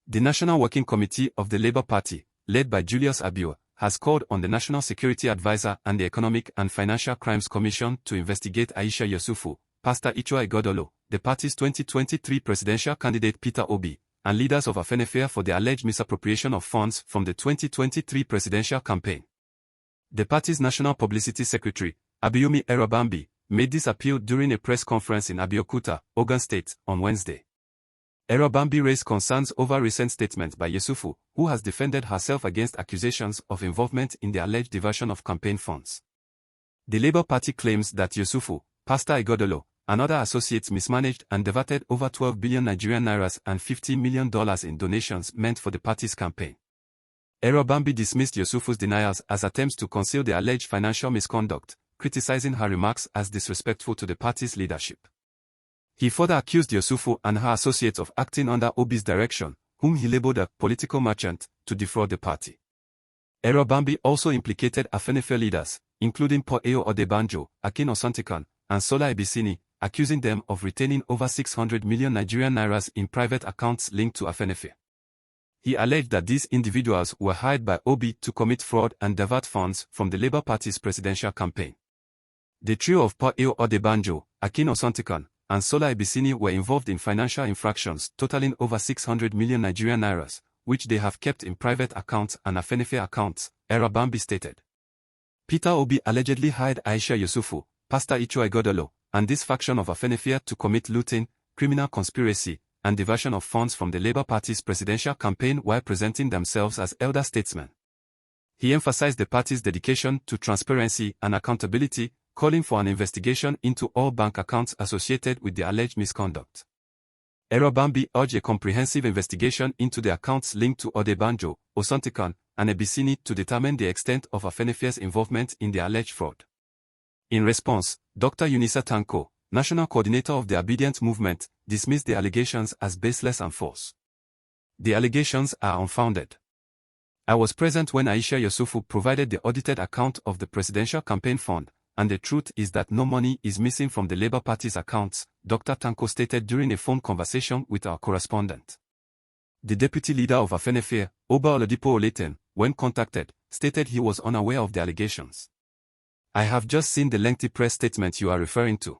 The National Working Committee of the Labour Party, led by Julius Abure, has called on the National Security Advisor and the Economic and Financial Crimes Commission to investigate Aisha Yesufu, Pastor Ichua Ighodalo, the party's 2023 presidential candidate Peter Obi, and leaders of Afenifere for the alleged misappropriation of funds from the 2023 presidential campaign. The party's National Publicity Secretary, Abiyomi Erobambi, made this appeal during a press conference in Abeokuta, Ogun State, on Wednesday. Erobambi raised concerns over recent statements by Yesufu, who has defended herself against accusations of involvement in the alleged diversion of campaign funds. The Labour Party claims that Yesufu, Pastor Ighodalo, and other associates mismanaged and diverted over 12 billion Nigerian nairas and $50 million in donations meant for the party's campaign. Erobambi dismissed Yesufu's denials as attempts to conceal the alleged financial misconduct, criticizing her remarks as disrespectful to the party's leadership. He further accused Yesufu and her associates of acting under Obi's direction, whom he labeled a political merchant, to defraud the party. Erobambi also implicated Afenifere leaders, including Paul Eyo Odebanjo, Akin Osantikan, and Sola Ebisini, accusing them of retaining over 600 million Nigerian nairas in private accounts linked to Afenifere. He alleged that these individuals were hired by Obi to commit fraud and divert funds from the Labour Party's presidential campaign. The trio of Paul Eyo Odebanjo, Akin Osantikan, and Sola Ebisini were involved in financial infractions totaling over 600 million Nigerian nairas, which they have kept in private accounts and Afenifere accounts, Erobambi stated. Peter Obi allegedly hired Aisha Yesufu, Pastor Ichua Ighodalo, and this faction of Afenifere to commit looting, criminal conspiracy, and diversion of funds from the Labour Party's presidential campaign while presenting themselves as elder statesmen. He emphasized the party's dedication to transparency and accountability, calling for an investigation into all bank accounts associated with the alleged misconduct. Erobambi urged a comprehensive investigation into the accounts linked to Odebanjo, Osantikan, and Ebisini to determine the extent of Afenifere's involvement in the alleged fraud. In response, Dr. Unisa Tanko, national coordinator of the Obedient Movement, dismissed the allegations as baseless and false. The allegations are unfounded. I was present when Aisha Yesufu provided the audited account of the presidential campaign fund, and the truth is that no money is missing from the Labour Party's accounts, Dr. Tanko stated during a phone conversation with our correspondent. The deputy leader of Afenifere, Oba Oladipo Oleten, when contacted, stated he was unaware of the allegations. I have just seen the lengthy press statement you are referring to.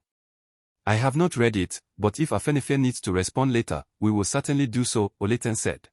I have not read it, but if Afenifere needs to respond later, we will certainly do so, Oleten said.